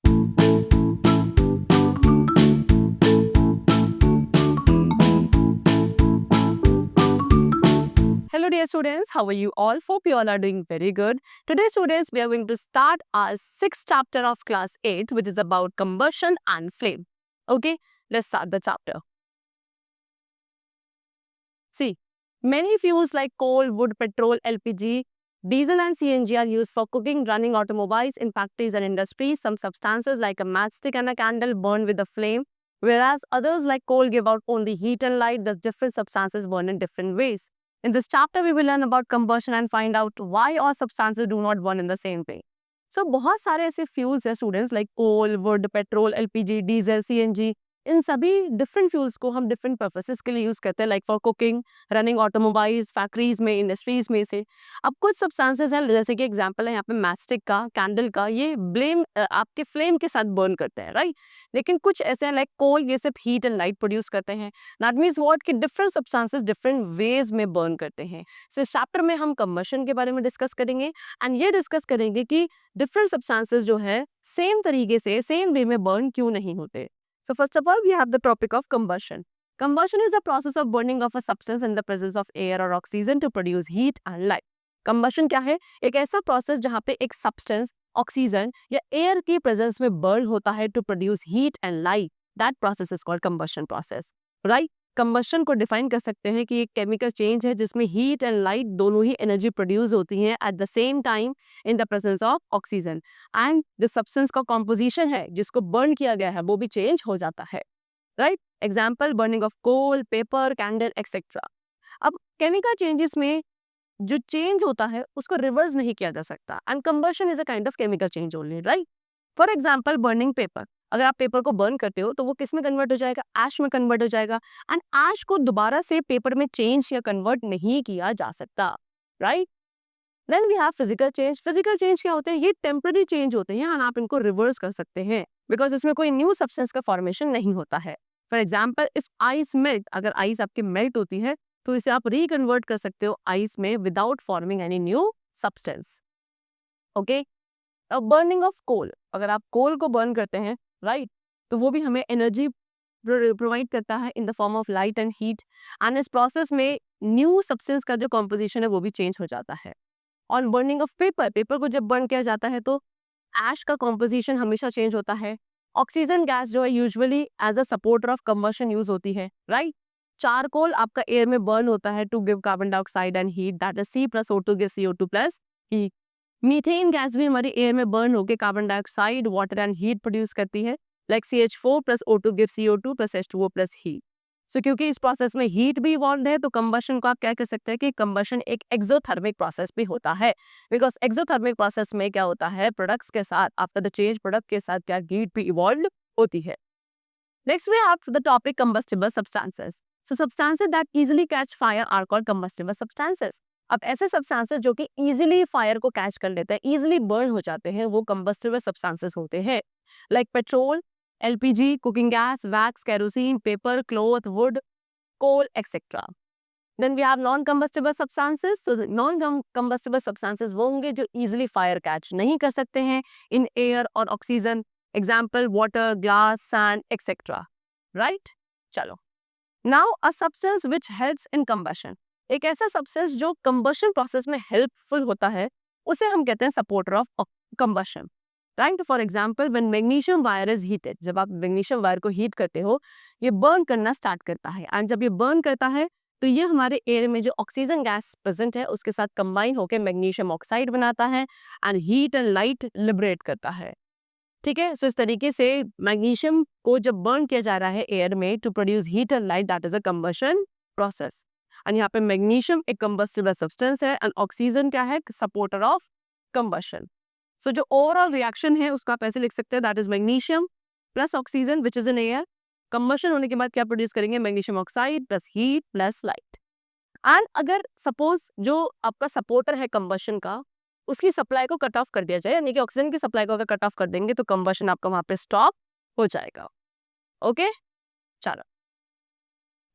Hello dear students, how are you all? Hope you all are doing very good. Today students, we are going to start our sixth chapter of class 8, which is about combustion and flame. Okay, let's start the chapter. See, many fuels like coal, wood, petrol, LPG, diesel and CNG are used for cooking, running automobiles in factories and industries. Some substances like a matchstick and a candle burn with a flame, whereas others like coal give out only heat and light. Thus different substances burn in different ways. In this chapter, we will learn about combustion and find out why all substances do not burn in the same way. So बहुत सारे ऐसे fuels हैं students like coal, wood, petrol, LPG, diesel, CNG, इन सभी different fuels को हम different purposes के लिए यूज करते हैं like for cooking, running automobiles, factories में, इंडस्ट्रीज में से। अब कुछ सब्सटेंसेस हैं जैसे कि एग्जांपल है यहाँ पे मैचस्टिक का, कैंडल का, ये आपके फ्लेम के साथ बर्न करते हैं, राइट। लेकिन कुछ ऐसे हैं लाइक कोल, ये सिर्फ हीट एंड लाइट प्रोड्यूस करते हैं। दैट मीन्स व्हाट कि डिफरेंट सब्सटेंसेस डिफरेंट वेज में बर्न करते हैं। सो इस चैप्टर में हम कंबशन के बारे में डिस्कस करेंगे एंड ये डिस्कस करेंगे कि डिफरेंट सब्सटेंसेस जो है सेम तरीके से सेम वे में बर्न क्यों नहीं होते। So first of all, we have the topic of combustion. Combustion is the process of burning of a substance in the presence of air or oxygen to produce heat and light. Combustion क्या है? एक ऐसा process जहाँ पे एक substance oxygen या air की presence में बर्न होता है to produce heat and light. That process is called combustion process, right. Combustion को डिफाइन कर सकते हैं कि एक केमिकल चेंज है जिसमें हीट एंड लाइट दोनों ही एनर्जी प्रोड्यूस होती हैं at the same time in the presence of oxygen, and जो सब्सटेंस का कॉम्पोजिशन है जिसको बर्न किया गया है वो भी चेंज हो जाता है, right. Example burning of coal, paper, candle etcetera. अब केमिकल चेंजेस में जो चेंज होता है उसको रिवर्स नहीं किया जा सकता and combustion is a kind of chemical change only, right. For example burning paper, अगर आप पेपर को बर्न करते हो तो वो किस में कन्वर्ट हो जाएगा? ऐश में कन्वर्ट हो जाएगा, एंड ऐश को दोबारा से पेपर में चेंज या कन्वर्ट नहीं किया जा सकता, right. Then we have physical change. Physical change क्या होते हैं? ये टेम्पररी चेंज होते हैं एंड आप इनको रिवर्स कर सकते हैं बिकॉज इसमें कोई न्यू सब्सटेंस का फॉर्मेशन नहीं होता है। For example if ice melt, अगर आइस आपकी मेल्ट होती है तो इसे आप रिकन्वर्ट कर सकते हो आइस में without forming any new substance, okay. अब बर्निंग ऑफ कोल, अगर आप कोल को बर्न करते हैं, राइट, तो वो भी हमें एनर्जी प्रोवाइड करता है in the form of light and heat, and इस प्रोसेस में न्यू सब्सटेंस का जो कॉम्पोजिशन है वो भी चेंज हो जाता है। और बर्निंग ऑफ पेपर, पेपर को जब बर्न किया जाता है तो ऐश का कॉम्पोजिशन हमेशा चेंज होता है। ऑक्सीजन गैस जो है usually as a supporter of combustion use होती है, राइट। चारकोल आपका एयर में बर्न होता है to give carbon dioxide and heat, that is C+O2 give CO2 plus heat. Methane gas भी हमारी एयर में बर्न होकर carbon dioxide, water and heat produce करती है, like CH4+O2 give CO2 plus H2O plus heat. So क्योंकि इस process में heat भी इवॉल्व है तो कंबशन को आप क्या कह सकते हैं कि कंबशन एक एक्सोथर्मिक प्रोसेस भी होता है, बिकॉज एक्सोथर्मिक प्रोसेस में क्या होता है, प्रोडक्ट्स के साथ आफ्टर द चेंज प्रोडक्ट के साथ क्या हीट भी इवॉल्व होती है। Next we have the topic combustible substances. So substances that easily catch fire are called combustible substances. अब ऐसे सब्सटेंसेस जो कि इजीली फायर को कैच कर लेते हैं, इजीली बर्न हो जाते हैं, वो कंबस्टिबल सब्सटेंसेस होते हैं, like petrol, LPG, cooking gas, wax, kerosene, paper, cloth, would, coal, etc. Then we have non-combustible substances. So the non-combustible substances वो होंगे जो easily fire catch नहीं कर सकते हैं in air और oxygen. Example water, glass, sand, etc. Right? चलो. Now a substance which helps in combustion. एक ऐसा substance जो combustion process में helpful होता है उसे हम कहते हैं supporter of combustion. Right. For example when magnesium wire is heated, जब आप मैग्नीशियम वायर को हीट करते हो ये बर्न करना स्टार्ट करता है, एंड जब ये बर्न करता है तो ये हमारे एयर में जो ऑक्सीजन गैस प्रेजेंट है उसके साथ कंबाइन होकर मैग्नीशियम ऑक्साइड बनाता है and heat and light liberate करता है, ठीक है। सो इस तरीके से मैग्नीशियम को जब बर्न किया जा रहा है एयर में to produce heat and light, that is a combustion process. And यहाँ पे मैग्नीशियम एक कंबस्टिबल सब्सटेंस है एंड ऑक्सीजन क्या है, सपोर्टर ऑफ कंबशन। सो जो ओवरऑल रिएक्शन है उसको आप ऐसे लिख सकते हैं, that is magnesium plus oxygen which is in air. Combustion होने के बाद क्या प्रोड्यूस करेंगे, magnesium oxide plus heat plus light. And अगर सपोज जो आपका सपोर्टर है कंबशन का उसकी सप्लाई को कट ऑफ कर दिया जाए, यानी कि ऑक्सीजन की सप्लाई को अगर कट ऑफ कर देंगे तो कंबशन आपका वहां पे स्टॉप हो जाएगा, ओके। चलो,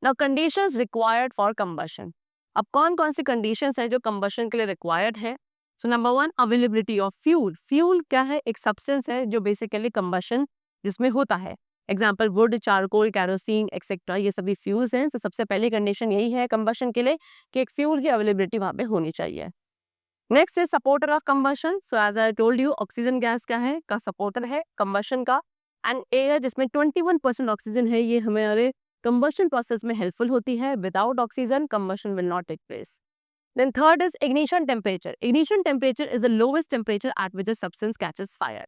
now conditions required for combustion. अब कौन कौन सी कंडीशंस है जो कंबशन के लिए रिक्वायर्ड है, so number 1 availability of fuel. Fuel क्या है? एक सब्सटेंस है जो बेसिकली कंबशन जिसमें होता है। Example would, charcoal, kerosene etcetera, ये सभी फ्यूल्स हैं। तो सबसे पहली कंडीशन यही है कंबशन के लिए कि एक फ्यूल की अवेलेबिलिटी वहां पे होनी चाहिए। नेक्स्ट है supporter of combustion. So as I told you, oxygen gas क्या है? का सपोर्टर है कंबशन का। एंड एयर जिसमें 21% ऑक्सीजन है, ये हमारे कंबशन प्रोसेस में हेल्पफुल होती है। Without oxygen combustion will not take place. Then third is ignition temperature. Ignition temperature is the lowest temperature at which a substance catches fire.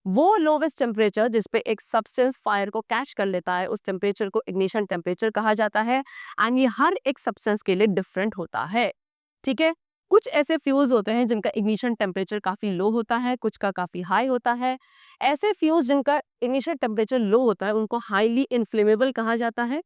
वो lowest temperature जिस पे एक substance fire को catch कर लेता है, उस temperature को ignition temperature कहा जाता है। and ये हर एक substance के लिए different होता है। ठीक है, कुछ ऐसे फ्यूल्स होते हैं जिनका ignition temperature काफी लो होता है, कुछ का काफी हाई होता है। ऐसे फ्यूल्स जिनका ignition temperature लो होता है उनको highly inflammable कहा जाता है।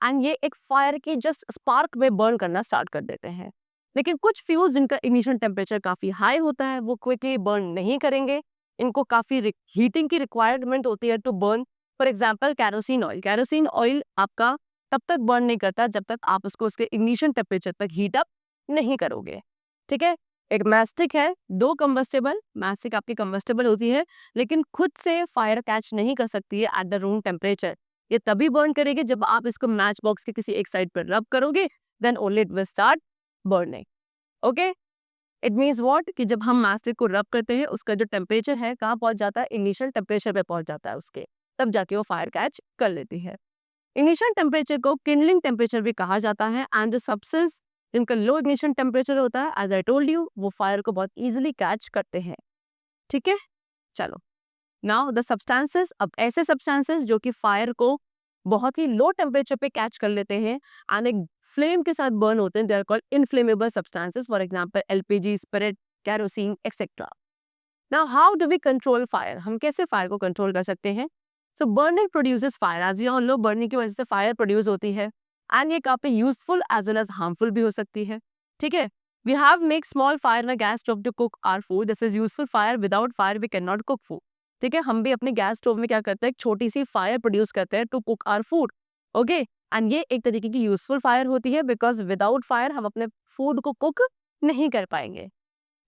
एंड ये एक फायर की जस्ट स्पार्क में बर्न करना स्टार्ट कर देते हैं। लेकिन कुछ फ्यूज जिनका इग्निशन टेम्परेचर काफी हाई होता है, वो क्विकली बर्न नहीं करेंगे। इनको काफी हीटिंग की रिक्वायरमेंट होती है to burn. For example kerosene oil. Kerosene oil आपका तब तक बर्न नहीं करता जब तक आप उसको उसके इग्निशन टेम्परेचर तक हीट अप नहीं करोगे। ठीक है, एक मैस्टिक है, दो कंबस्टेबल। मैस्टिक आपकी कंबस्टेबल होती है लेकिन खुद से फायर कैच नहीं कर सकती है एट द रूम टेम्परेचर। ये तभी बर्न करेगी जब आप इसको मैच बॉक्स के किसी एक साइड पर रब करोगे, then only it will start burning. Okay, it means what कि जब हम मैस्टिक को रब करते हैं उसका जो टेम्परेचर है कहाँ पहुंच जाता है? इनिशियल टेम्परेचर पे पहुंच जाता है उसके, तब जाके वो फायर कैच कर लेती है। इनिशियल टेम्परेचर को किंडलिंग टेम्परेचर भी कहा जाता है। एंड द सब्सटेंस जिनका लो इग्निशन टेम्परेचर होता है, एज आई टोल्ड यू, वो फायर को बहुत इजीली कैच करते हैं। ठीक है, चलो नाउ द सब्सटेंसेस। अब ऐसे सब्सटेंसेस जो कि फायर को बहुत ही लो टेम्परेचर पे कैच कर लेते हैं एंड एक फ्लेम के साथ बर्न होते हैं, they are called inflammable substances. For example LPG, spirit, kerosene etcetera. Now how do we control fire? हम कैसे फायर को कंट्रोल कर सकते हैं? So burning produces fire. As you all know, burning की वजह से फायर प्रोड्यूस होती है एंड ये काफी useful as well as harmful भी हो सकती है। ठीक है, we have make small fire in a gas stove to cook our food. This is useful fire. Without fire we can not cook food. ठीक है, हम भी अपने गैस स्टोव में क्या करते हैं? एक छोटी सी फायर प्रोड्यूस करते हैं to cook our food. Okay, and ये एक तरीके की यूजफुल फायर होती है बिकॉज विदाउट फायर हम अपने फूड को कुक नहीं कर पाएंगे।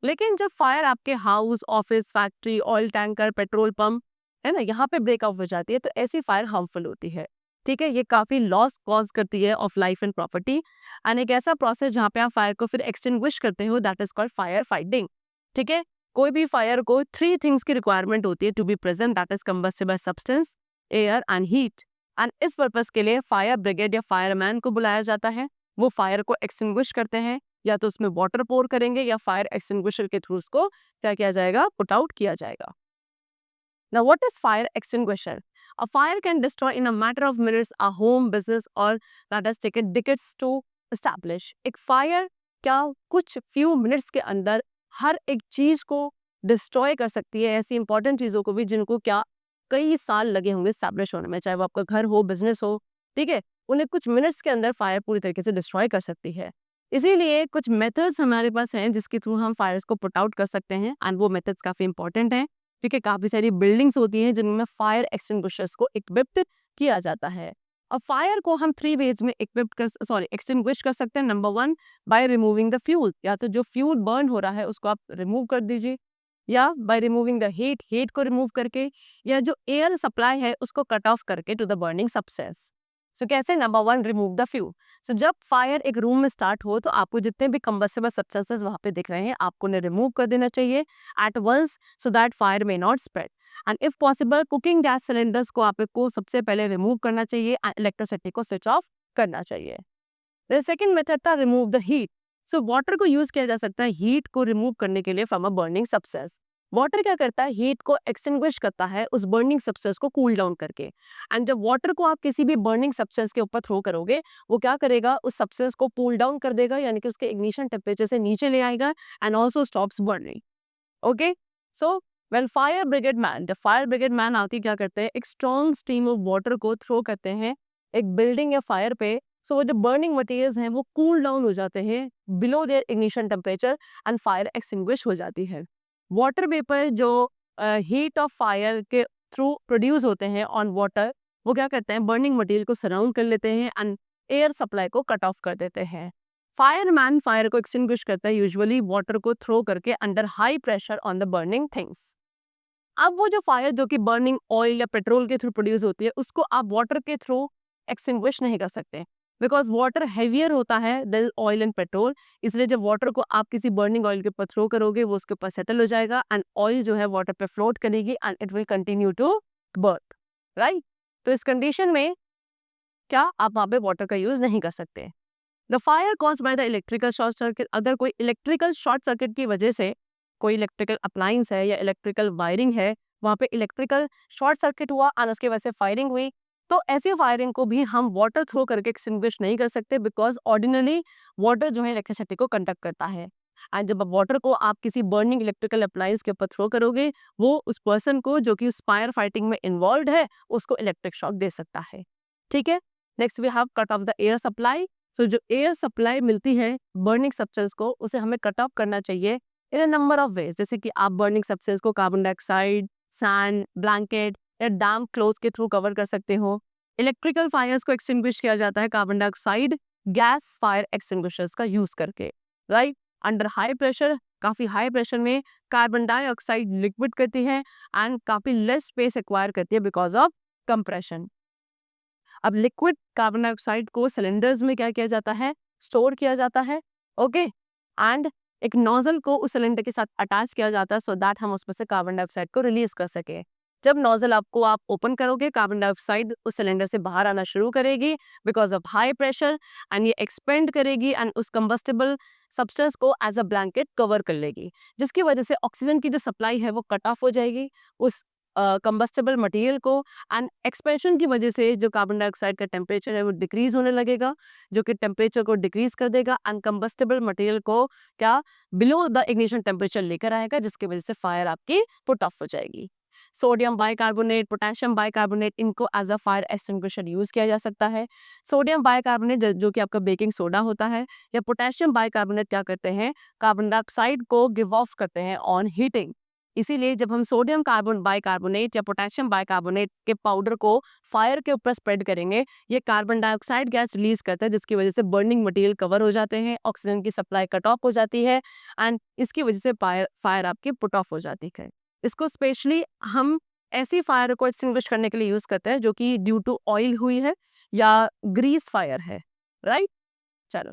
लेकिन जब फायर आपके house, office, factory, oil tanker, petrol pump है ना, यहाँ पे ब्रेकआउट हो जाती है, तो ऐसी फायर हार्मफुल होती है। ठीक है, ये काफी लॉस कॉज करती है of life and property. And एक ऐसा प्रोसेस जहाँ पे आप फायर को फिर एक्सटिंग्विश करते हो, that is called fire fighting. ठीक है, कोई भी फायर को 3 थिंग्स की रिक्वायरमेंट होती है to be present, that is combustible substance, air and heat. And इस पर्पस के लिए फायर ब्रिगेड या फायरमैन को बुलाया जाता है। वो फायर को एक्सटिंग्विश करते हैं, या तो उसमें वाटर पोर करेंगे या फायर एक्सटिंग्विशर के थ्रू उसको क्या किया जाएगा? पुट आउट किया जाएगा। Now, what is fire extinguisher? A fire can destroy in a matter of minutes a home, business, or that has taken decades to establish. एक फायर क्या कुछ few minutes के अंदर हर एक चीज को डिस्ट्रॉय कर सकती है, ऐसी इंपॉर्टेंट चीजों को भी जिनको क्या कई साल लगे होंगे स्टैब्लिश होने में, चाहे वो आपका घर हो, बिजनेस हो। ठीक है, उन्हें कुछ मिनट्स के अंदर फायर पूरी तरीके से डिस्ट्रॉय कर सकती है। इसीलिए कुछ मेथड्स हमारे पास हैं जिसके थ्रू हम फायर्स को पुट आउट कर सकते हैं एंड वो मेथड्स काफी इंपॉर्टेंट हैं। ठीक है, काफी सारी बिल्डिंग्स होती हैं जिनमें फायर एक्सटिंग्विशर्स को इक्विप्ड किया जाता है। अब फायर को हम 3 वेज में एक्सटिंग्विश कर सकते हैं। Number 1, bye removing the fuel. या तो जो फ्यूल बर्न हो रहा है उसको आप रिमूव कर दीजिए, या बाय रिमूविंग द हीट को रिमूव करके, या जो एयर सप्लाई है उसको कट ऑफ करके to the burning substance. So कैसे? Number 1, remove the fuel. So जब फायर एक रूम में स्टार्ट हो तो आपको जितने भी कंबस्टिबल सब्सटेंसेस वहां पे दिख रहे हैं आपको उन्हें रिमूव कर देना चाहिए at once, so that fire may not spread. And if possible cooking gas cylinders को आपको सबसे पहले रिमूव करना चाहिए एंड इलेक्ट्रिसिटी को स्विच ऑफ करना चाहिए। द सेकंड मेथड था remove the heat. So water को यूज किया जा सकता है हीट को रिमूव करने के लिए from a burning substance. Water क्या करता है? हीट को एक्सटिंग्विश करता है उस बर्निंग सब्सटेंस को कूल डाउन करके। एंड जब वाटर को आप किसी भी बर्निंग सब्सटेंस के ऊपर थ्रो करोगे, वो क्या करेगा? उस सब्सटेंस को कूल डाउन कर देगा, यानी कि उसके इग्निशन टेम्परेचर से नीचे ले आएगा and also stops burning. Okay, so well fire brigade man, the fire brigade man आती क्या करते हैं? एक स्ट्रॉन्ग स्ट्रीम ऑफ वाटर को थ्रो करते हैं एक बिल्डिंग या फायर पे। सो जो बर्निंग मटेरियल्स हैं वो कूल डाउन हो जाते हैं below their ignition temperature and fire extinguish हो जाती है। वाटर वेपर जो हीट ऑफ फायर के थ्रू प्रोड्यूस होते हैं ऑन वाटर, वो क्या करते हैं? बर्निंग मटेरियल को सराउंड कर लेते हैं एंड एयर सप्लाई को कट ऑफ कर देते हैं। फायरमैन फायर को एक्सटिंग्विश करता है यूजुअली वाटर को थ्रो करके under high pressure on the burning things. अब वो जो फायर जो कि बर्निंग ऑयल या पेट्रोल के थ्रू प्रोड्यूस होती है उसको आप वाटर के थ्रू एक्सटिंग्विश नहीं कर सकते, बिकॉज वाटर हैवियर होता है देन ऑयल एंड पेट्रोल। इसलिए जब वाटर को आप किसी बर्निंग ऑयल के ऊपर थ्रो करोगे वो उसके ऊपर सेटल हो जाएगा एंड ऑयल जो है वाटर पे फ्लोट करेगी and it will continue to burn, right. तो इस कंडीशन में क्या आप वहाँ पे वाटर का यूज नहीं कर सकते। The fire cause by the electrical short circuit, अगर कोई इलेक्ट्रिकल शॉर्ट सर्किट की वजह से कोई इलेक्ट्रिकल अप्लायंस है या इलेक्ट्रिकल वायरिंग है वहाँ पे इलेक्ट्रिकल शॉर्ट सर्किट हुआ और उसके वजह से फायरिंग हुई, तो ऐसी फायरिंग को भी हम वाटर थ्रो करके एक्सटिंग्विश नहीं कर सकते, बिकॉज ऑर्डिनरी वाटर जो है इलेक्ट्रिसिटी को कंडक्ट करता है। एंड जब वाटर को आप किसी बर्निंग इलेक्ट्रिकल अप्लायंस के ऊपर थ्रो करोगे वो उस पर्सन को जो कि उस फायर फाइटिंग में इन्वॉल्व है उसको इलेक्ट्रिक शॉक दे सकता है। ठीक है, next we have cut off the air supply. So जो एयर सप्लाई मिलती है बर्निंग सब्सटेंस को उसे हमें कट ऑफ करना चाहिए इन अ नंबर ऑफ वेज, जैसे कि आप बर्निंग सब्सटेंस को कार्बन डाइऑक्साइड, सैंड, ब्लैंकेट या डैम्प क्लोथ के थ्रू कवर कर सकते हो। इलेक्ट्रिकल फायर्स को एक्सटिंग्विश किया जाता है carbon dioxide gas fire extinguishers का यूज करके, राइट। अंडर हाई प्रेशर, काफी हाई प्रेशर में कार्बन डाइऑक्साइड लिक्विड करती है एंड काफी लेस स्पेस एक्वायर करती है बिकॉज ऑफ कंप्रेशन। अब लिक्विड कार्बन डाइऑक्साइड को सिलेंडर्स में क्या किया जाता है, स्टोर किया जाता है, ओके। एंड एक नोजल को उस सिलेंडर के साथ अटैच किया जाता है सो दैट हम उसमें से कार्बन डाइऑक्साइड को रिलीज कर सके। जब नोजल आपको आप ओपन करोगे कार्बन डाइऑक्साइड उस सिलेंडर से बाहर आना शुरू करेगी because of high pressure and ये एक्सपेंड करेगी एंड उस कंबस्टेबल सब्सटेंस को एज अ ब्लैंकेट कवर कर लेगी, जिसकी वजह से ऑक्सीजन की जो सप्लाई है वो कट ऑफ हो जाएगी उस कंबस्टेबल मटेरियल को। एंड एक्सपेंशन की वजह से जो कार्बन डाइऑक्साइड का टेम्परेचर है वो डिक्रीज होने लगेगा, जो कि टेम्परेचर को डिक्रीज कर देगा एंड कंबस्टेबल मटेरियल को क्या बिलो द इग्निशन टेम्परेचर लेकर आएगा, जिसकी वजह से फायर आपकी पुट ऑफ हो जाएगी। सोडियम बाइकार्बोनेट, पोटेशियम बाइकार्बोनेट, इनको as a fire extinguisher use किया जा सकता है। सोडियम बाइकार्बोनेट जो कि आपका बेकिंग सोडा होता है या पोटेशियम बाइकार्बोनेट क्या करते हैं, कार्बन डाइऑक्साइड को गिव ऑफ करते हैं ऑन हीटिंग। इसीलिए जब हम सोडियम कार्बन बाइकार्बोनेट या पोटेशियम बाइकार्बोनेट के पाउडर को फायर के ऊपर स्प्रेड करेंगे ये कार्बन डाइऑक्साइड गैस रिलीज करता है, जिसकी वजह से बर्निंग मटेरियल कवर हो जाते हैं, ऑक्सीजन की सप्लाई कट ऑफ हो जाती है एंड इसकी वजह से फायर आपकी पुट ऑफ हो जाती है। इसको स्पेशली हम ऐसी फायर को एक्सटिंग्विश करने के लिए यूज करते हैं जो कि ड्यू टू ऑयल हुई है या ग्रीस फायर है, राइट। चलो,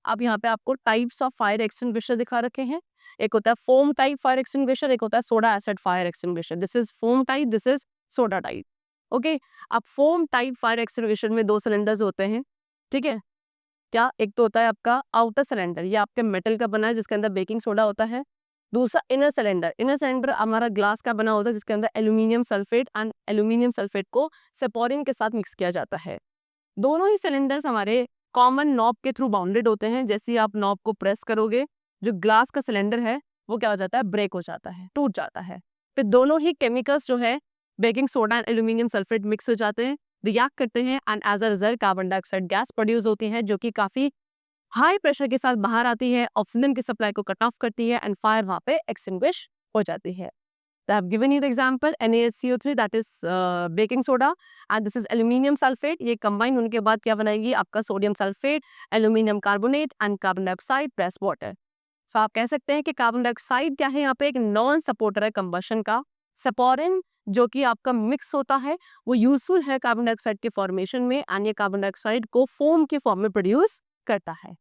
अब यहाँ पे आपको टाइप्स ऑफ फायर एक्सटिंग्विशर दिखा रखे हैं। एक होता है फोम टाइप फायर एक्सटिंग्विशर, एक होता है soda acid fire extinguisher. This is foam type, this is soda type, okay. अब फोम टाइप फायर एक्सटिंग्विशर में दो सिलेंडर्स होते हैं, ठीक है। क्या, एक तो होता है आपका आउटर सिलेंडर, ये आपके मेटल का बना है जिसके अंदर बेकिंग सोडा होता है। दूसरा इनर सिलेंडर, इनर सिलेंडर हमारा ग्लास का बना होता है जिसके अंदर aluminium sulphate and aluminium sulphate को सेपोरिन के साथ मिक्स किया जाता है। दोनों ही सिलेंडर्स हमारे कॉमन नॉब के थ्रू बाउंडेड होते हैं। जैसे ही आप नॉब को प्रेस करोगे जो ग्लास का सिलेंडर है वो क्या हो जाता है, ब्रेक हो जाता है, टूट जाता है। फिर दोनों ही केमिकल्स जो है baking soda and aluminium sulphate mix हो जाते हैं, रिएक्ट करते हैं and as a result carbon dioxide gas produce होती है जो कि काफी हाई प्रेशर के साथ बाहर आती है, ऑक्सीजन की सप्लाई को कट ऑफ करती है एंड फायर वहां पे एक्सटिंग्विश हो जाती है। So I have given you the example NaCO3 that is baking soda and this is aluminium sulfate। ये combine होने के बाद क्या बनाएगी आपका sodium sulphate, aluminium carbonate and carbon dioxide plus water. So आप कह सकते हैं कि कार्बन डाइऑक्साइड क्या है, यहाँ पे एक नॉन सपोर्टर है कंबशन का। सेपोरिन जो कि आपका मिक्स होता है वो यूजफुल है कार्बन डाइऑक्साइड के फॉर्मेशन में एंड ये कार्बन डाइऑक्साइड को फोम के फॉर्म में प्रोड्यूस करता है।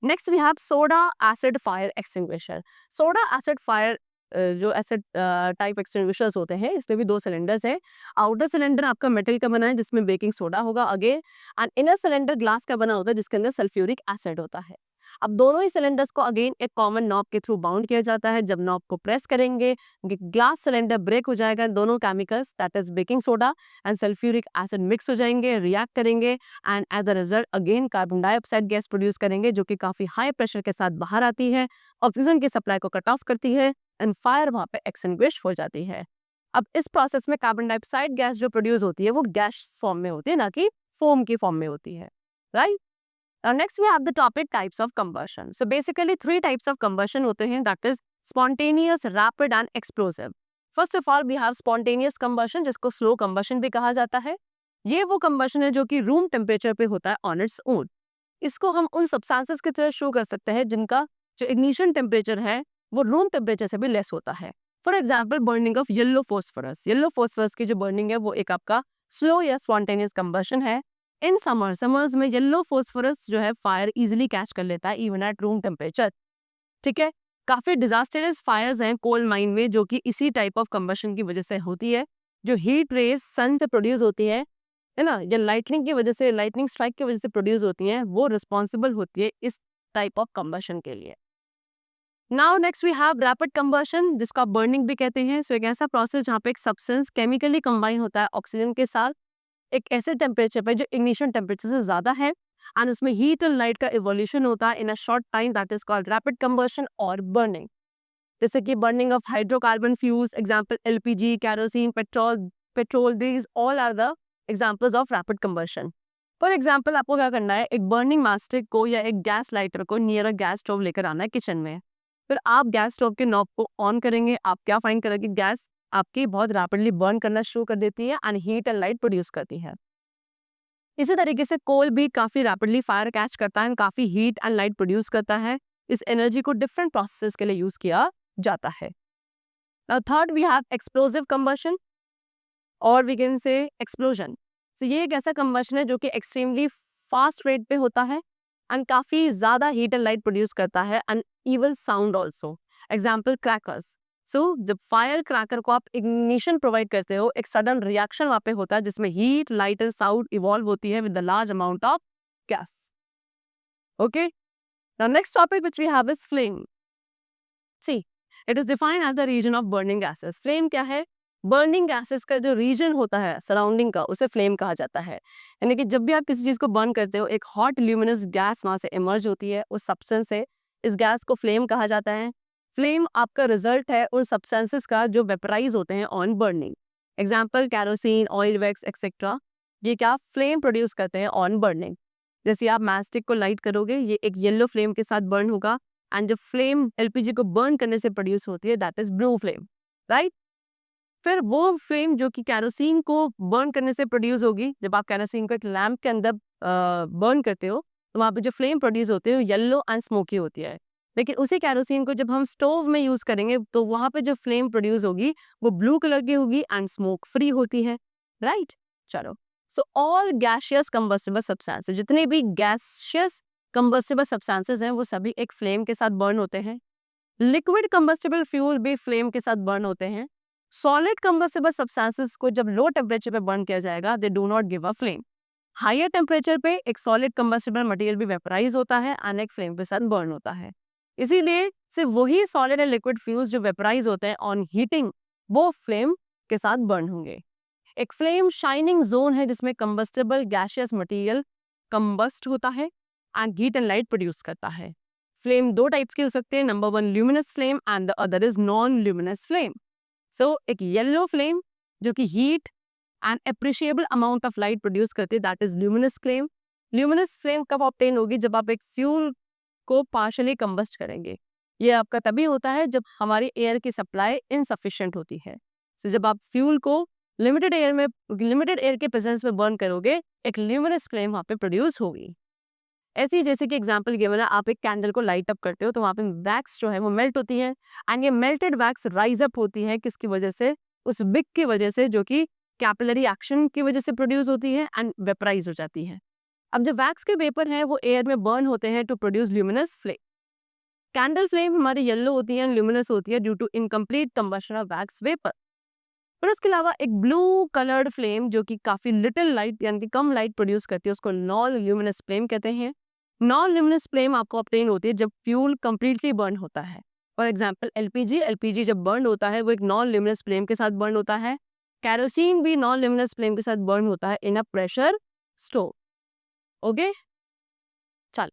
Next we have soda acid fire extinguisher. Soda acid fire जो एसिड टाइप एक्सटिंग्विशर्स होते हैं इसमें भी दो सिलेंडर्स है। आउटर सिलेंडर आपका मेटल का बना है जिसमें बेकिंग सोडा होगा again, and inner cylinder glass का बना होता है जिसके अंदर सल्फ्यूरिक एसिड होता है। अब दोनों ही सिलेंडर्स को अगेन एक कॉमन नॉब के थ्रू बाउंड किया जाता है। जब नॉब को प्रेस करेंगे ग्लास सिलेंडर ब्रेक हो जाएगा, दोनों chemicals that is baking soda and sulphuric acid mix हो जाएंगे, रिएक्ट करेंगे and as a result again carbon dioxide gas produce करेंगे जो कि काफी हाई प्रेशर के साथ बाहर आती है, ऑक्सीजन की सप्लाई को कट ऑफ करती है एंड फायर वहां पे एक्सटिंग्विश हो जाती है। अब इस प्रोसेस में कार्बन डाइऑक्साइड गैस जो प्रोड्यूस होती है वो गैस फॉर्म में होती है, ना कि फोम की फॉर्म में होती है, right. Next we have the topic types of combustion. So basically three types of combustion होते हैं, that is spontaneous, rapid and explosive. First of all we have spontaneous combustion जिसको slow combustion भी कहा जाता है। ये वो combustion है जो कि room temperature पे होता है on its own। इसको हम उन सब्सटेंसेस की तरह शो कर सकते हैं जिनका जो इग्निशन टेम्परेचर है वो रूम टेम्परेचर से भी लेस होता है। For example burning of yellow phosphorus. Yellow phosphorus की जो बर्निंग है वो एक आपका स्लो या स्पॉन्टेनियस कंबशन है। इन समर्स में येलो फॉस्फोरस जो है फायर इजिली कैच कर लेता है इवन एट रूम टेम्परेचर। ठीक है, काफी डिजास्टरस फायर्स हैं कोल माइन में जो कि इसी टाइप ऑफ कंबशन की वजह से होती है। जो हीट रेज सन से प्रोड्यूस होती है ना, या लाइटनिंग की वजह से, लाइटनिंग स्ट्राइक की वजह से प्रोड्यूस होती हैं, वो रिस्पॉन्सिबल होती है इस टाइप ऑफ कंबशन के लिए। Now next we have rapid combustion, जिसको आप बर्निंग भी कहते हैं। सो एक ऐसा प्रोसेस जहाँ पे एक सब्सटेंस केमिकली कंबाइन होता है ऑक्सीजन के साथ एक ऐसे टेम्परेचर पे जो इग्निशन टेम्परेचर से ज्यादा है, एंड उसमें हीट एंड लाइट का इवोल्यूशन होता है in a short time, that is called rapid combustion और बर्निंग। जैसे कि burning of hydrocarbon fuels, example LPG, kerosene, petrol these all are the examples of rapid combustion. For example आपको क्या करना है, एक बर्निंग मास्टिक को या एक गैस लाइटर को नियर अ गैस स्टोव लेकर आना है किचन में। फिर आप गैस स्टोव के नॉब को ऑन करेंगे, आप क्या फाइंड करेंगे, गैस आपकी बहुत रैपिडली बर्न करना शुरू कर देती है and heat and light produce करती है। इसी तरीके से कोल भी काफी रैपिडली फायर कैच करता है, काफी हीट एंड लाइट प्रोड्यूस करता है। इस एनर्जी को डिफरेंट प्रोसेसेस के लिए यूज किया जाता है। Now third we have explosive combustion और वी कैन से एक्सप्लोजन। तो ये एक ऐसा कंबशन है जो कि एक्सट्रीमली फास्ट रेट पे होता है एंड काफी ज्यादा हीट एंड लाइट प्रोड्यूस करता है and even sound also. Example crackers. So जब फायर क्रैकर को आप इग्निशन प्रोवाइड करते हो, एक सडन रिएक्शन वहां पे होता है जिसमें heat light and sound evolve होती है with the large amount of gas. Okay, now next topic which we have is flame. See, it is defined as the region of burning gases. Flame क्या है? Burning gases का जो reason होता है surrounding का, उसे फ्लेम कहा जाता है। यानी कि जब भी आप किसी चीज को बर्न करते हो, एक हॉट ल्यूमिनस गैस वहां से इमर्ज होती है उस सब्सटेंस से। इस गैस को फ्लेम कहा जाता है। फ्लेम आपका रिजल्ट है उन सब्सटेंसेस का जो वेपराइज होते हैं on burning. Example kerosene, oil wax etcetera, ये क्या फ्लेम प्रोड्यूस करते हैं ऑन बर्निंग। जैसे आप मैस्टिक को लाइट करोगे, ये एक येलो फ्लेम के साथ बर्न होगा एंड जो फ्लेम एलपीजी को बर्न करने से प्रोड्यूस होती है that is blue flame, right. फिर वो फ्लेम जो कि कैरोसिन को बर्न करने से प्रोड्यूस होगी, जब आप कैरोसिन को एक लैम्प के अंदर बर्न करते हो तो वहाँ पे जो फ्लेम प्रोड्यूस होती है वो येलो एंड स्मोकी होती है। लेकिन उसी कैरोसिन को जब हम स्टोव में यूज करेंगे तो वहाँ पे जो फ्लेम प्रोड्यूस होगी वो ब्लू कलर की होगी एंड स्मोक फ्री होती है, राइट। चलो, so all gaseous combustible substances, जितने भी गैसियस कंबस्टिबल सब्सटेंसेस हैं वो सभी एक फ्लेम के साथ बर्न होते हैं। लिक्विड कंबस्टिबल फ्यूल भी फ्लेम के साथ बर्न होते हैं। सॉलिड कंबस्टिबल सब्सटेंसेस को जब लो टेम्परेचर पे बर्न किया जाएगा they do not give a flame. Higher temperature पे एक सॉलिड कंबस्टिबल मटेरियल भी वेपराइज होता है एंड एक फ्लेम के साथ बर्न होता है। इसीलिए सिर्फ वही सॉलिड एंड लिक्विड फ्यूल्स जो वेपराइज होते हैं ऑन हीटिंग वो फ्लेम के साथ बर्न होंगे। एक फ्लेम शाइनिंग जोन है जिसमें कंबस्टिबल गैसियस मटेरियल कंबस्ट होता है and heat and light produce करता है। फ्लेम दो टाइप्स के हो सकते हैं, number one luminous flame and the other is non luminous flame. So एक येलो फ्लेम जो कि heat and appreciable amount of light produce करती है that is luminous flame. Luminous flame कब ऑब्टेन होगी? जब आप एक फ्यूल को पार्शली कंबस्ट करेंगे। ये आपका तभी होता है जब हमारी एयर की सप्लाई इनसफिशिएंट होती है। सो जब आप फ्यूल को लिमिटेड एयर के प्रेजेंस में बर्न करोगे, एक ल्यूमिनस फ्लेम वहाँ पे प्रोड्यूस होगी। ऐसी जैसे कि एग्जांपल गिवन है, आप एक कैंडल को लाइट अप करते हो तो वहाँ पे वैक्स जो है वो मेल्ट होती है एंड ये मेल्टेड वैक्स राइज अप होती है किसकी वजह से? उस विक की वजह से, जो कि कैपिलरी एक्शन की वजह से प्रोड्यूस होती है एंड वेपराइज हो जाती है। अब जो वैक्स के वेपर हैं वो एयर में बर्न होते हैं to produce luminous flame. Candle flame हमारी येलो होती है, ल्यूमिनस होती है due to incomplete combustion of wax vapour. पर उसके अलावा एक ब्लू कलर्ड फ्लेम जो कि काफी लिटिल लाइट यानी कि कम लाइट प्रोड्यूस करती है उसको नॉन ल्यूमिनस फ्लेम कहते हैं। नॉन ल्यूमिनस फ्लेम आपको ऑब्टेन होती है जब फ्यूल कंप्लीटली बर्न होता है। फॉर एग्जांपल एलपीजी जब बर्न होता है वो एक नॉन ल्यूमिनस फ्लेम के साथ बर्न होता है। कैरोसिन भी नॉन ल्यूमिनस फ्लेम के साथ बर्न होता है in a pressure stove. Okay, चल।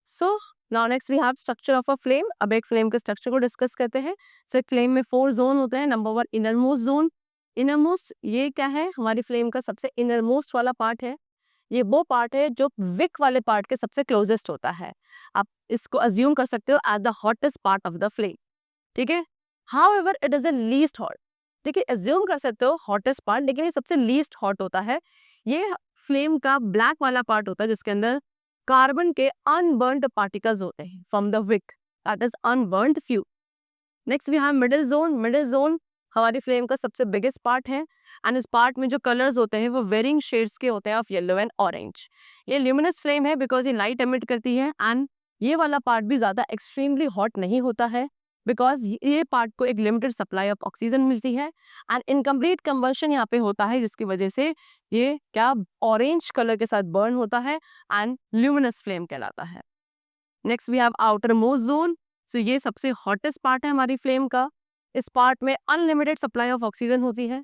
So now next we have structure of a flame. अब एक फ्लेम के स्ट्रक्चर को डिस्कस करते हैं। सो एक फ्लेम में 4 जोन होते हैं। Number 1 innermost zone. इनरमोस्ट ये क्या है? हमारी फ्लेम का सबसे इनरमोस्ट वाला पार्ट है। ये वो पार्ट है जो विक वाले पार्ट के सबसे क्लोजेस्ट होता है। आप इसको अज्यूम कर सकते हो at the hottest part of the flame, ठीक है। However it is the least hot, ठीक है। अज्यूम कर सकते हो हॉटेस्ट पार्ट, लेकिन ये सबसे लीस्ट हॉट होता है। ये फ्लेम का ब्लैक वाला पार्ट होता है जिसके अंदर कार्बन के अनबर्न्ड पार्टिकल्स होते हैं from the wick, that is unburned fuel. Next we have middle zone. Middle zone हमारी फ्लेम का सबसे बिगेस्ट पार्ट है एंड इस पार्ट में जो कलर्स होते हैं वो वेरिंग शेड्स के होते हैं ऑफ येलो एंड ऑरेंज। ये ल्यूमिनस फ्लेम है बिकॉज ये लाइट एमिट करती है एंड ये वाला पार्ट भी ज़्यादा एक्सट्रीमली हॉट नहीं होता है बिकॉज ये पार्ट को एक लिमिटेड सप्लाई ऑफ ऑक्सीजन मिलती है एंड इनकम्प्लीट कन्वर्शन यहाँ पे होता है जिसकी वजह से ये क्या ऑरेंज कलर के साथ बर्न होता है एंड ल्यूमिनस फ्लेम कहलाता है। Next we have outer most zone. So ये सबसे हॉटेस्ट पार्ट है हमारी फ्लेम का। इस पार्ट में अनलिमिटेड सप्लाई ऑफ ऑक्सीजन होती है,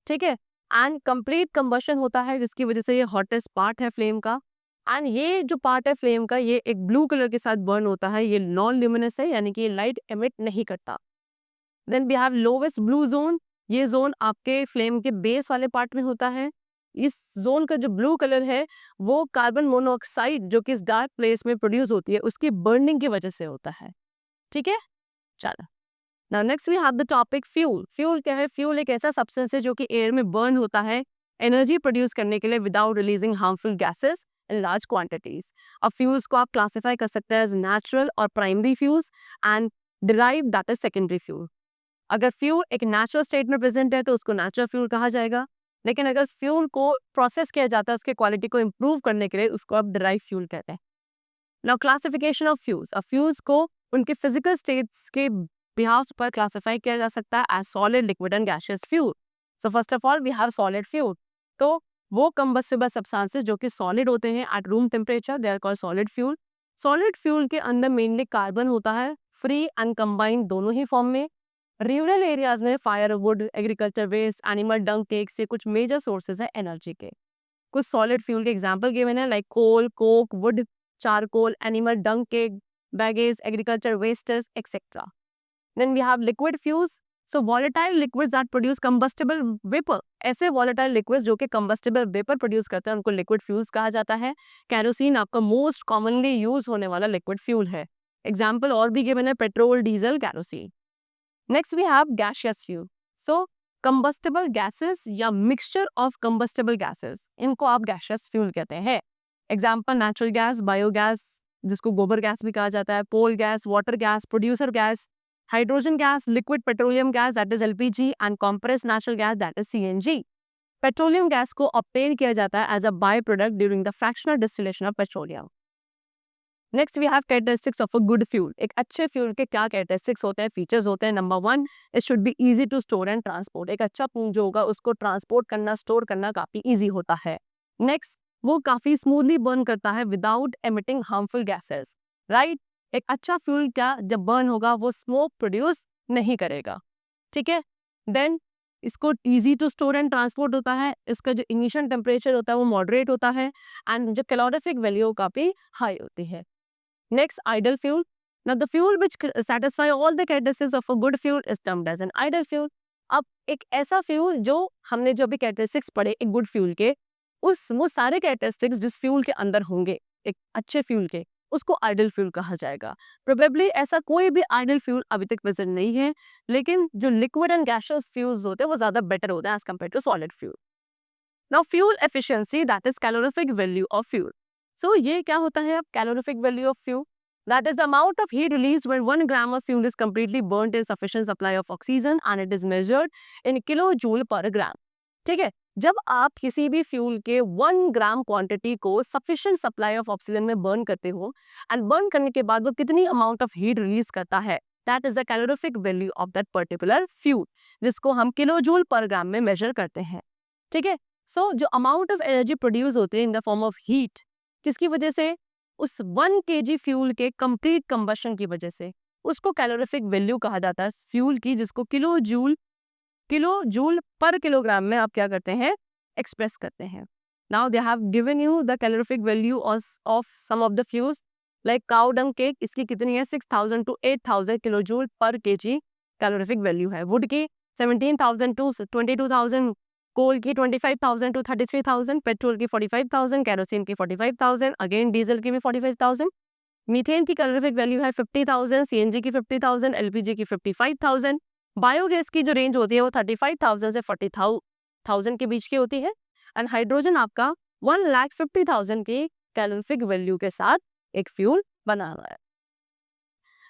ठीक है, एंड कंप्लीट कंबशन होता है जिसकी वजह से ये हॉटेस्ट पार्ट है फ्लेम का। एंड ये जो पार्ट है फ्लेम का ये एक ब्लू कलर के साथ बर्न होता है, ये नॉन ल्यूमिनस है यानी कि ये लाइट एमिट नहीं करता। Then we have lowest blue zone. ये जोन आपके फ्लेम के बेस वाले पार्ट में होता है। इस जोन का जो ब्लू कलर है वो कार्बन मोनोऑक्साइड जो कि इस डार्क प्लेस में प्रोड्यूस होती है उसकी बर्निंग की वजह से होता है, ठीक है। चलो now next we have the topic fuel. Fuel क्या है? फ्यूल एक ऐसा सब्सटेंस है जो कि एयर में बर्न होता है एनर्जी प्रोड्यूस करने के लिए without releasing harmful gases in large quantities. अब फ्यूल्स को आप क्लासिफाई कर सकते हैं एज नेचुरल और primary fuels and derive that is secondary fuel. अगर फ्यूल एक नेचुरल स्टेट में प्रेजेंट है तो उसको नेचुरल फ्यूल कहा जाएगा, लेकिन अगर फ्यूल को प्रोसेस किया जाता है उसके क्वालिटी को इम्प्रूव करने के लिए उसको आप डिराइव फ्यूल कहते हैं। Now classification of fuels. अब फ्यूल्स को उनके फिजिकल स्टेट्स के बिहाफ पर क्लासिफाई किया जा सकता है as solid, liquid and gaseous fuel. So first of all we have solid fuel. तो वो कंबस्टिबल सब्सटेंसेस जो कि सॉलिड होते हैं at room temperature they are called solid fuel. Solid fuel के अंदर मेनली कार्बन होता है, फ्री एंड कंबाइंड दोनों ही फॉर्म में। रूरल एरियाज में firewood, agriculture waste, animal dung cake से कुछ मेजर सोर्सेज है एनर्जी के। कुछ सॉलिड फ्यूल के एग्जांपल गिवन है like coal, coke, wood, charcoal, animal dung cake, bagasse, agriculture wastes etcetera. Then we have liquid fuels. So volatile liquids that produce combustible vapor. ऐसे volatile liquids जो कि combustible vapor produce करते हैं उनको liquid fuels कहा जाता है। Kerosene आपका most commonly use होने वाला liquid fuel है। Example और भी given है petrol, diesel, kerosene. Next we have gaseous fuel. So combustible gases या mixture of combustible gases इनको आप gaseous fuel कहते हैं। Example natural gas, biogas जिसको गोबर गैस भी कहा जाता है, पोल gas, water gas, producer gas, hydrogen gas, liquid petroleum gas that is LPG and compressed natural gas that is CNG. Petroleum gas को ऑब्टेन किया जाता है as a by product during the fractional distillation of petroleum. Next we have characteristics of a good fuel. एक अच्छे fuel के क्या characteristics होते हैं, फीचर्स होते हैं। Number 1, it should be easy to store and transport. एक अच्छा फ्यूल जो होगा उसको ट्रांसपोर्ट करना, स्टोर करना काफी ईजी होता है। नेक्स्ट, वो काफी स्मूथली बर्न करता है without emitting harmful gases, right. एक अच्छा फ्यूल क्या जब बर्न होगा वो स्मोक प्रोड्यूस नहीं करेगा, ठीक है। देन इसको easy to store and transport होता है। इसका जो इनिशियल टेम्परेचर होता है वो मॉडरेट होता है एंड जो कैलोरीफिक वैल्यू काफी हाई होती है। Next, ideal fuel. Now the fuel which satisfy all the characteristics of a good fuel is termed as an ideal fuel. अब एक ऐसा फ्यूल जो हमने जो भी कैरेक्टरिस्टिक्स पढ़े एक गुड फ्यूल के, वो सारे कैरेक्टरिस्टिक्स जिस फ्यूल के अंदर होंगे एक अच्छे फ्यूल के, उसको आइडल फ्यूल कहा जाएगा। प्रोबेबली ऐसा कोई भी आइडल फ्यूल अभी तक प्रेजेंट नहीं है, लेकिन जो लिक्विड एंड गैसियस फ्यूल्स होते हैं वो ज्यादा बेटर होते हैं as compare to solid fuel. Now fuel efficiency that is calorific value of fuel. So ये क्या होता है अब calorific value of fuel? That is the amount of heat released when 1 gram of fuel is completely burnt in sufficient supply of oxygen and it is measured in kilojoule per gram. ठीक है, जब आप किसी भी fuel के 1 ग्राम quantity को sufficient supply of oxygen में burn करते हो एंड बर्न करने के बाद वो कितनी अमाउंट ऑफ हीट रिलीज करता है, that is the calorific value of that particular fuel, जिसको हम किलोजूल पर ग्राम में मेजर करते हैं, ठीक है। सो जो अमाउंट ऑफ एनर्जी प्रोड्यूस होते हैं in the form of heat, किसकी वजह से? उस 1 kg फ्यूल के कंप्लीट कंबशन की वजह से, उसको कैलोरीफिक वैल्यू कहा जाता है फ्यूल की, जिसको किलोजूल पर किलोग्राम में आप क्या करते हैं, एक्सप्रेस करते हैं। Now they have given you the calorific value of some of the fuels like cow dung cake, इसकी कितनी है 6000 to 8000 kilojoule per KG calorific value है। वुड की 17,000 to 22,000, कोल की 25,000 to 33,000, पेट्रोल की 45,000, कैरोसिन की 45,000, अगेन डीजल की भी 45,000। मीथेन की कैलोरीफिक वैल्यू है 50,000, सीएनजी की 50,000, एलपीजी की 55,000। बायोगैस की जो रेंज होती है वो 35,000 से 40,000 के बीच की होती है। एंड हाइड्रोजन आपका 1,50,000 की कैलोरीफिक वैल्यू के साथ एक फ्यूल बना हुआ है।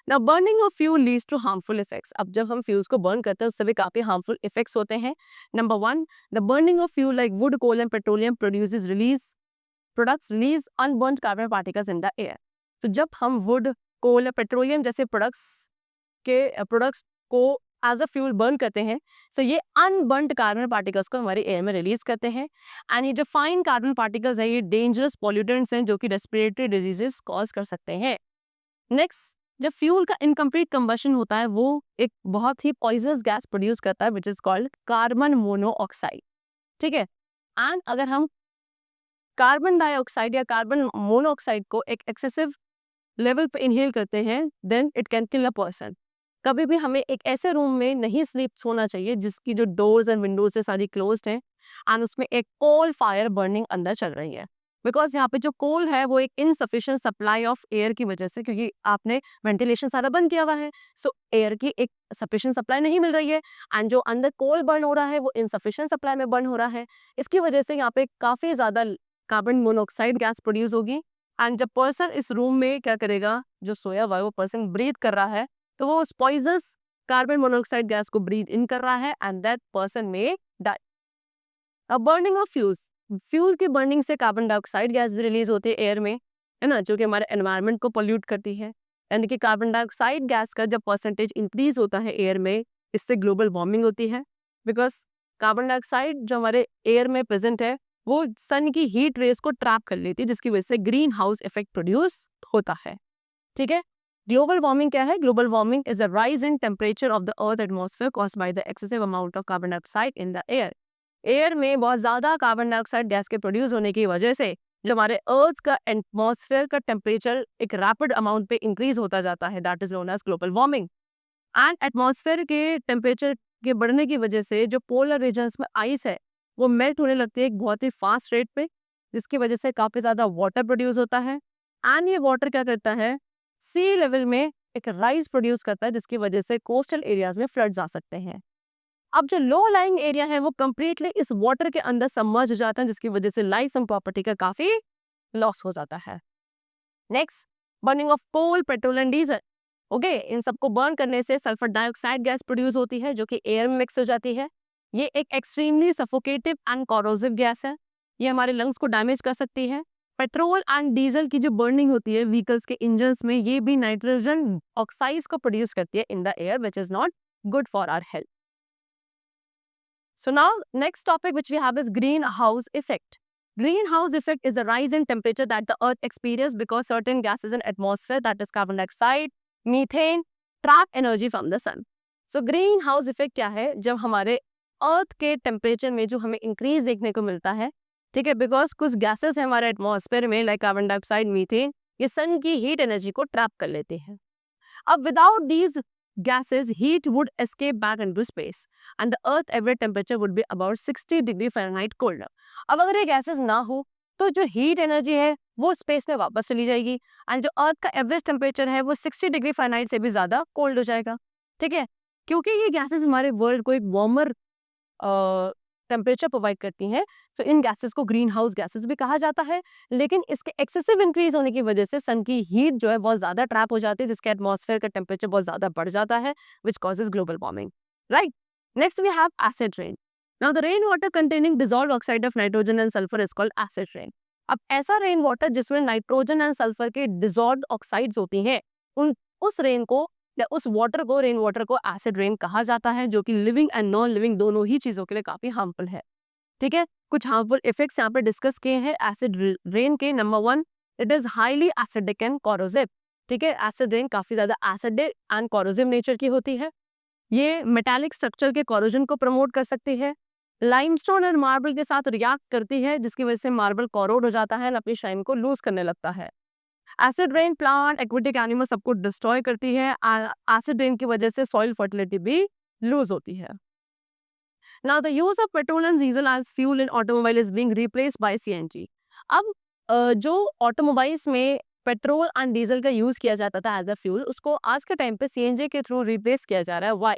Now burning of fuel leads to harmful effects. अब जब हम फ्यूल्स को बर्न करते हैं उससे भी काफी हार्मफुल इफेक्ट्स होते हैं। Number 1, the burning of fuel like wood, coal and petroleum products release unburned carbon particles in the air. तो जब हम वुड, कोल या पेट्रोलियम जैसे प्रोडक्ट्स को एज अ फ्यूल बर्न करते हैं, तो ये अनबर्न्ड कार्बन पार्टिकल्स को हमारे एयर में रिलीज करते हैं। एंड ये जो फाइन कार्बन पार्टिकल्स है ये डेंजरस पॉल्यूटेंट्स हैं जो कि रेस्पिरेटरी डिजीजेस कॉज कर सकते हैं। नेक्स्ट, जब फ्यूल का इनकम्प्लीट कंबशन होता है वो एक बहुत ही पॉइजनस गैस प्रोड्यूस करता है which is called carbon monoxide. ठीक है, एंड अगर हम कार्बन डाइऑक्साइड या कार्बन मोनोऑक्साइड को एक एक्सेसिव लेवल पे इनहेल करते हैं then it can kill a person. कभी भी हमें एक ऐसे रूम में नहीं स्लीप सोना चाहिए जिसकी जो डोर्स एंड विंडोज है सारी क्लोज्ड हैं एंड उसमें एक कोल फायर बर्निंग अंदर चल रही है। बिकॉज यहाँ पे जो कोल है वो एक इनसफिशिएंट सप्लाई ऑफ एयर की वजह से, क्योंकि आपने वेंटिलेशन सारा बंद किया हुआ है, सो एयर की एक सफिशिएंट सप्लाई नहीं मिल रही है एंड जो अंदर कोल बर्न हो रहा है वो इनसफिशिएंट सप्लाई में बर्न हो रहा है। इसकी वजह से यहाँ पे काफी ज्यादा कार्बन मोनोऑक्साइड गैस प्रोड्यूस होगी एंड जब पर्सन इस रूम में क्या करेगा, जो सोया हुआ है वो पर्सन ब्रीथ कर रहा है तो वो उस पॉइजनस कार्बन मोनोऑक्साइड गैस को ब्रीथ इन कर रहा है एंड दैट पर्सन में डाई। अब बर्निंग ऑफ फ्यूल की बर्निंग से कार्बन डाइऑक्साइड गैस भी रिलीज होती है एयर में, है ना, जो कि हमारे एनवायरनमेंट को पोल्यूट करती है। यानी कि कार्बन डाइऑक्साइड गैस का जब परसेंटेज इंक्रीज होता है एयर में, इससे ग्लोबल वार्मिंग होती है। बिकॉज कार्बन डाइऑक्साइड जो हमारे एयर में प्रेजेंट है वो सन की हीट रेस को ट्रैप कर लेती है जिसकी वजह से ग्रीन हाउस इफेक्ट प्रोड्यूस होता है। ठीक है, ग्लोबल वार्मिंग क्या है? Global warming is the rise in temperature of the earth atmosphere caused by the excessive amount of carbon dioxide in the air. Air में बहुत ज्यादा कार्बन डाइऑक्साइड गैस के प्रोड्यूस होने की वजह से जो हमारे अर्थ का एटमॉस्फेयर का टेम्परेचर एक रैपिड अमाउंट पे इंक्रीज होता जाता है, that is known as global warming. And atmosphere के टेम्परेचर के बढ़ने की वजह से जो पोलर रीजन्स में आइस है वो मेल्ट होने लगती है एक बहुत ही फास्ट रेट पे, जिसकी वजह से काफी ज्यादा वाटर प्रोड्यूस होता है एंड ये वाटर क्या करता है, सी लेवल में एक राइज प्रोड्यूस करता है जिसकी वजह से कोस्टल एरियाज में फ्लड्स आ सकते हैं। अब जो लो लाइंग एरिया है वो कंप्लीटली इस वाटर के अंदर सबमर्ज हो जाता है जिसकी वजह से लाइफ एंड प्रॉपर्टी का काफी लॉस हो जाता है। Next, burning of coal, petrol and diesel. Okay, इन सबको बर्न करने से सल्फर डाइऑक्साइड गैस प्रोड्यूस होती है जो कि एयर में मिक्स हो जाती है। ये एक extremely suffocative and corrosive gas है, ये हमारे लंग्स को डैमेज कर सकती है। पेट्रोल एंड डीजल की जो बर्निंग होती है व्हीकल्स के इंजन्स में, ये भी नाइट्रोजन ऑक्साइड्स को प्रोड्यूस करती है in the air which is not good for our health. So now next topic which we have is greenhouse effect. Greenhouse effect is the rise in temperature that the earth experiences because certain gases in atmosphere, that is carbon dioxide, methane, trap energy from the sun. So greenhouse effect क्या है? जब हमारे अर्थ के temperature में जो हमें increase देखने को मिलता है, ठीक है, बिकॉज कुछ गैसेस हैं हमारे एटमॉस्फेयर में लाइक कार्बन डाइऑक्साइड, मीथेन, ये सन की हीट एनर्जी को ट्रैप कर लेते हैं। अब without these gases, heat would escape back into space and the earth average temperature would be about 60 degree Fahrenheit colder. अब अगर ये गैसेस ना हो तो जो हीट एनर्जी है वो स्पेस में वापस चली जाएगी एंड जो अर्थ का एवरेज टेम्परेचर है वो 60 डिग्री फ़ारेनहाइट से भी ज़्यादा कोल्ड हो जाएगा। ठीक है, क्योंकि ये गैसेस हमारे वर्ल्ड को एक वार्मर टेम्परेचर प्रोवाइड करती हैं, तो इन गैसेस को ग्रीन हाउस गैसेस भी कहा जाता है। लेकिन इसके एक्सेसिव इंक्रीज होने की वजह से सन की हीट जो है बहुत ज़्यादा ट्रैप हो जाती है जिसके एटमॉस्फेयर का टेम्परेचर बहुत ज़्यादा बढ़ जाता है which causes global warming, right. Next we have acid rain. Now the rain water containing dissolved oxide of nitrogen and sulphur is called acid rain. अब ऐसा रेन वाटर जिसमें नाइट्रोजन एंड सल्फर के dissolved oxides होती हैं उस rain को या उस वाटर को, रेन वाटर को एसिड रेन कहा जाता है, जो कि लिविंग एंड नॉन लिविंग दोनों ही चीजों के लिए काफी हार्मफुल है। ठीक है, कुछ हार्मफुल इफेक्ट्स यहाँ पे डिस्कस किए हैं एसिड रेन के। Number 1, it is highly acidic and corrosive. ठीक है, एसिड रेन काफी ज्यादा एसिडिक एंड कोरोसिव नेचर की होती है। ये मेटालिक स्ट्रक्चर के कोरोजन को प्रमोट कर सकती है। लाइमस्टोन और मार्बल के साथ रिएक्ट करती है जिसकी वजह से मार्बल कोरोड हो जाता है और अपनी शाइन को लूज करने लगता है। Acid rain plant, aquatic animal सबको डिस्ट्रॉय करती है। एसिड रेन की वजह से सॉइल फर्टिलिटी भी लूज होती है। Now the use of petrol and diesel as fuel in automobile is being replaced by CNG. अब जो ऑटोमोबाइल्स में पेट्रोल एंड डीजल का यूज किया जाता था एज अ फ्यूल, उसको आज के टाइम पे सीएनजी के थ्रू रिप्लेस किया जा रहा है। व्हाई?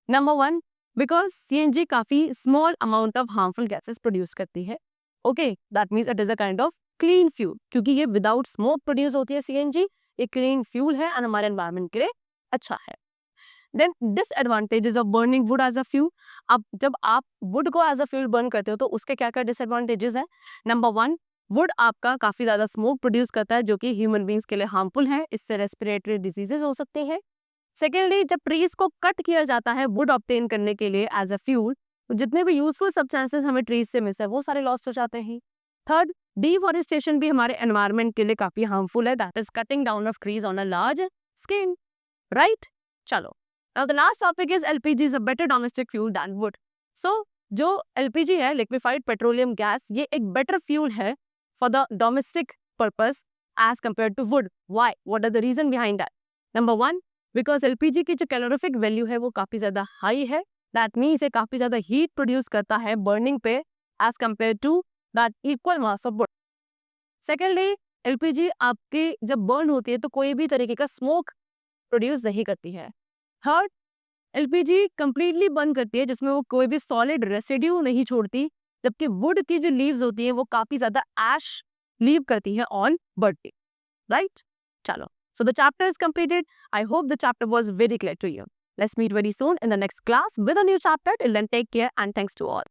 नंबर 1, बिकॉज सीएनजी काफी small amount of harmful gases produce करती है। Okay, that means it is a kind of clean fuel, क्योंकि ये विदाउट स्मोक प्रोड्यूस होती है सीएनजी, ये क्लीन फ्यूल है एंड हमारे एनवायरमेंट के लिए अच्छा है। Then disadvantages of burning wood as a fuel. अब जब आप वुड को एज अ फ्यूल बर्न करते हो तो उसके क्या क्या डिसएडवांटेजेस है। नंबर 1, वुड आपका काफी ज्यादा स्मोक प्रोड्यूस करता है जो कि ह्यूमन बींग्स के लिए हार्मफुल है, इससे रेस्पिरेटरी डिजीजेस हो सकते हैं। सेकेंडली, जब ट्रीज को कट किया जाता है वुड ऑब्टेन करने के लिए एज अ फ्यूल, तो जितने भी यूजफुल सब्सटेंसेस हमें ट्रीज से मिलते हैं वो सारे लॉस्ट हो जाते हैं। थर्ड, डिफॉरेस्टेशन भी हमारे एनवायरमेंट के लिए काफी हार्मफुल है, that is cutting down of trees on a large scale, right. चलो, now the last topic is LPG is a better domestic fuel than wood. So जो एलपीजी है, लिक्विफाइड पेट्रोलियम गैस, ये एक better fuel है for the domestic purpose as compare to wood. Why, what are the reason behind that. Number 1, because LPG की जो calorific value है वो काफी ज्यादा हाई है, दैट मीन्स ये काफी ज्यादा हीट प्रोड्यूस करता है बर्निंग पे as compare to that equal mass of wood. Secondly, LPG आपकी जब बर्न होती है तो कोई भी तरीके का स्मोक प्रोड्यूस नहीं करती है। थर्ड, एलपीजी कंप्लीटली बर्न करती है जिसमें वो कोई भी सॉलिड रेसिड्यू नहीं छोड़ती, जबकि वुड की जो लीव्स होती है वो काफी ज्यादा ऐश लीव करती है ऑन बर्निंग, राइट। चलो, so the chapter is completed. I hope the chapter was very clear to you. Let's meet very soon in the next class with a new chapter. Till then, take care and thanks to all.